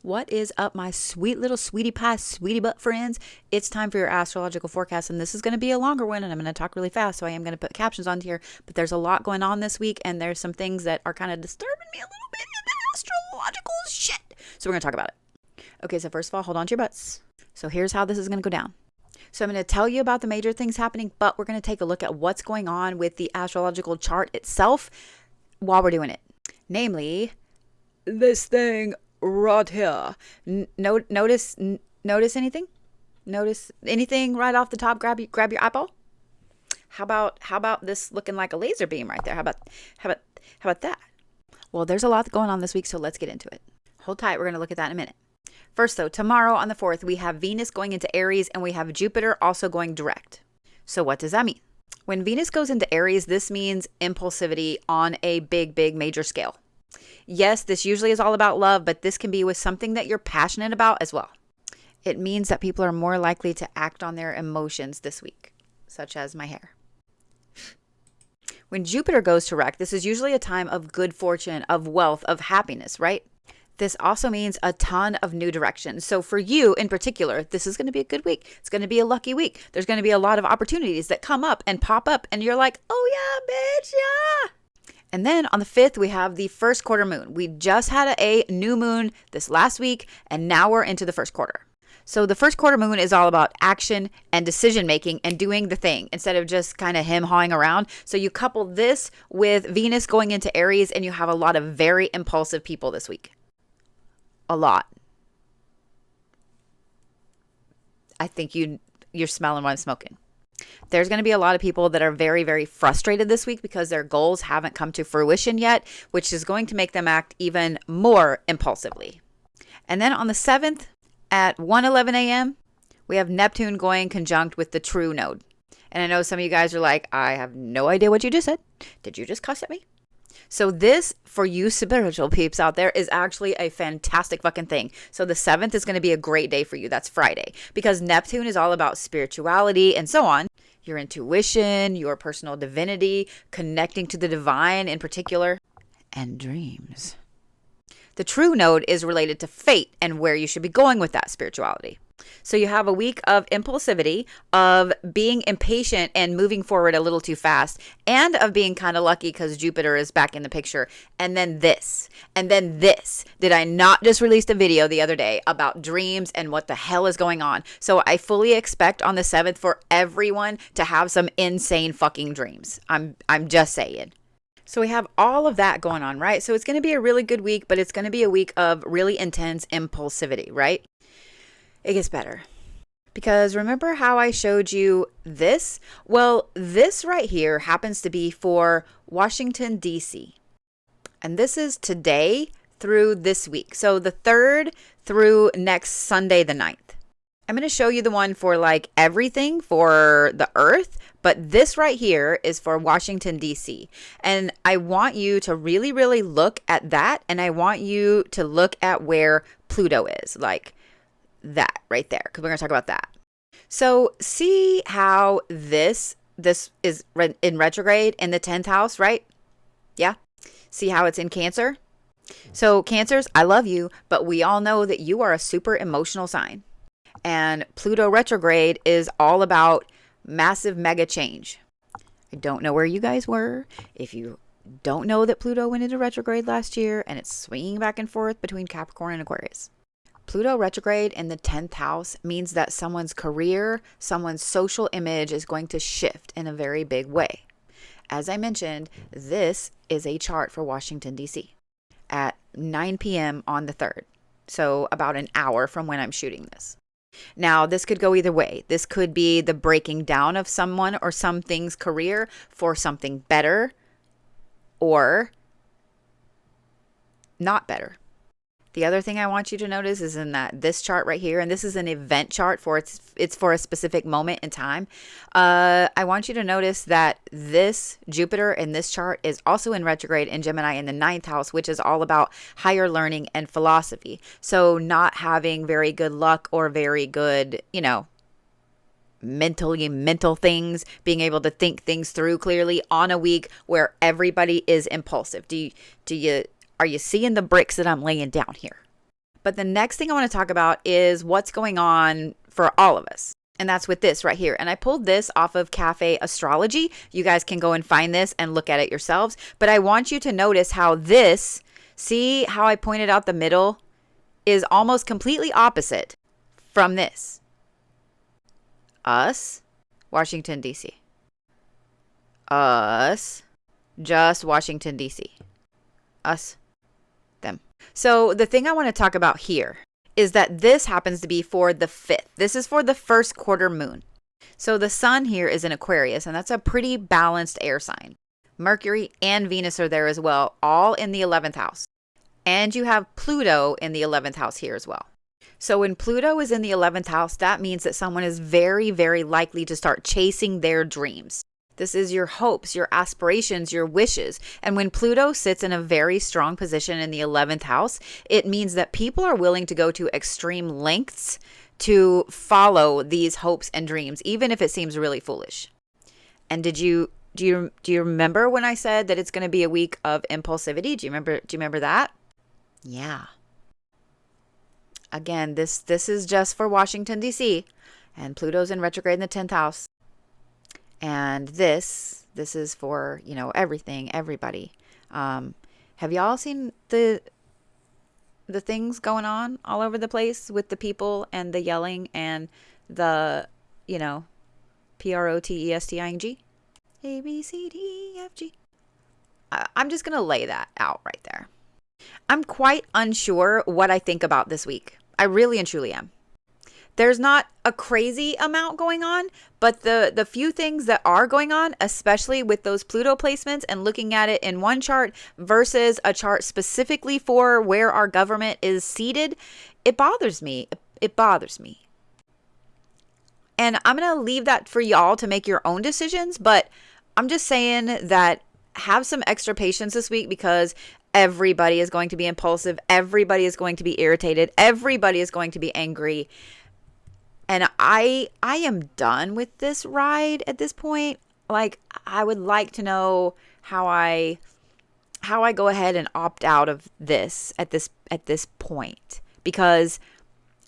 What is up, my sweet little sweetie pie, sweetie butt friends? It's time for your astrological forecast, and this is going to be a longer one, and I'm going to talk really fast, so I am going to put captions on here. But there's a lot going on this week, and there's some things that are kind of disturbing me a little bit in the astrological shit. So we're going to talk about it. Okay, so first of all, hold on to your butts. So here's how this is going to go down. So I'm going to tell you about the major things happening, but we're going to take a look at what's going on with the astrological chart itself while we're doing it. Namely, this thing right here. Notice anything? Notice anything right off the top? Grab your eyeball. How about this looking like a laser beam right there? How about that? Well, there's a lot going on this week, so let's get into it. Hold tight. We're going to look at that in a minute. First, though, tomorrow on the 4th, we have Venus going into Aries, and we have Jupiter also going direct. So what does that mean? When Venus goes into Aries, this means impulsivity on a big major scale. Yes, this usually is all about love, but this can be with something that you're passionate about as well. It means that people are more likely to act on their emotions this week, such as my hair. When Jupiter goes direct, this is usually a time of good fortune, of wealth, of happiness, right? This also means a ton of new directions. So for you in particular, this is going to be a good week. It's going to be a lucky week. There's going to be a lot of opportunities that come up and pop up, and you're like, oh yeah, bitch, yeah. And then on the 5th, we have the first quarter moon. We just had a new moon this last week, and now we're into the first quarter. So the first quarter moon is all about action and decision making and doing the thing instead of just kind of hawing around. So you couple this with Venus going into Aries, and you have a lot of very impulsive people this week. A lot. I think you're smelling what I'm smoking. There's going to be a lot of people that are very frustrated this week because their goals haven't come to fruition yet, which is going to make them act even more impulsively. And then on the 7th at 1:11 a.m., we have Neptune going conjunct with the true node. And I know some of you guys are like, I have no idea what you just said. Did you just cuss at me? So this, for you spiritual peeps out there, is actually a fantastic fucking thing. So the 7th is going to be a great day for you. That's Friday. Because Neptune is all about spirituality and so on. Your intuition, your personal divinity, connecting to the divine in particular, and dreams. The true node is related to fate and where you should be going with that spirituality. So you have a week of impulsivity, of being impatient and moving forward a little too fast, and of being kind of lucky because Jupiter is back in the picture. And then this. Did I not just release a video the other day about dreams and what the hell is going on? So I fully expect on the 7th for everyone to have some insane fucking dreams. I'm just saying. So we have all of that going on, right? So it's going to be a really good week, but it's going to be a week of really intense impulsivity, right? It gets better. Because remember how I showed you this? Well, this right here happens to be for Washington, D.C. And this is today through this week. So the 3rd through next Sunday, the 9th. I'm going to show you the one for like everything for the Earth, but this right here is for Washington, D.C. And I want you to really look at that, and I want you to look at where Pluto is, like that right there, because we're going to talk about that. So see how this is in retrograde in the 10th house, right? Yeah. See how it's in Cancer? So Cancers, I love you, but we all know that you are a super emotional sign. And Pluto retrograde is all about massive mega change. I don't know where you guys were. If you don't know that Pluto went into retrograde last year and it's swinging back and forth between Capricorn and Aquarius. Pluto retrograde in the 10th house means that someone's career, someone's social image is going to shift in a very big way. As I mentioned, this is a chart for Washington, D.C. at 9 p.m. on the 3rd. So about an hour from when I'm shooting this. Now, this could go either way. This could be the breaking down of someone or something's career for something better or not better. The other thing I want you to notice is in that this chart right here, and this is an event chart for it's for a specific moment in time. I want you to notice that this Jupiter in this chart is also in retrograde in Gemini in the 9th house, which is all about higher learning and philosophy. So not having very good luck or very good, mental things, being able to think things through clearly on a week where everybody is impulsive. Are you seeing the bricks that I'm laying down here? But the next thing I want to talk about is what's going on for all of us. And that's with this right here. And I pulled this off of Cafe Astrology. You guys can go and find this and look at it yourselves. But I want you to notice how this, see how I pointed out the middle, is almost completely opposite from this. Us, Washington, D.C. Us, just Washington, D.C. Us, them. So the thing I want to talk about here is that this happens to be for the 5th. This is for the first quarter moon. So the sun here is in Aquarius, and that's a pretty balanced air sign. Mercury and Venus are there as well, all in the 11th house. And you have Pluto in the 11th house here as well. So when Pluto is in the 11th house, that means that someone is very, very likely to start chasing their dreams. This is your hopes, your aspirations, your wishes. And when Pluto sits in a very strong position in the 11th house, it means that people are willing to go to extreme lengths to follow these hopes and dreams, even if it seems really foolish. And do you remember when I said that it's going to be a week of impulsivity? Do you remember that? Yeah. Again, this is just for Washington, D.C., and Pluto's in retrograde in the 10th house. And this is for, everything, everybody. Have y'all seen the things going on all over the place with the people and the yelling and the, protesting? A, B, C, D, E, F, G. I'm just going to lay that out right there. I'm quite unsure what I think about this week. I really and truly am. There's not a crazy amount going on, but the few things that are going on, especially with those Pluto placements and looking at it in one chart versus a chart specifically for where our government is seated, it bothers me. It bothers me. And I'm going to leave that for y'all to make your own decisions, but I'm just saying that have some extra patience this week because everybody is going to be impulsive. Everybody is going to be irritated. Everybody is going to be angry. And I am done with this ride at this point. Like, I would like to know how I go ahead and opt out of this at this point, because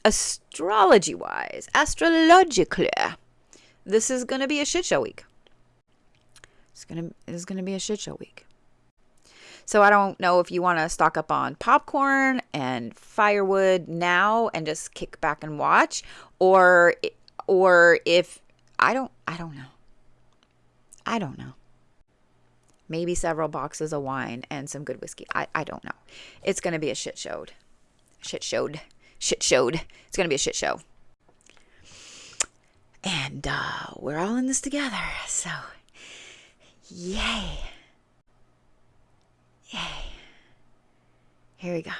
astrologically, this is going to be a shit show week. It's going to be a shit show week. So I don't know if you want to stock up on popcorn and firewood now and just kick back and watch, or if I don't know. Maybe several boxes of wine and some good whiskey. I don't know. It's going to be a shit showed. It's going to be a shit show. And we're all in this together. So yay. Here we go.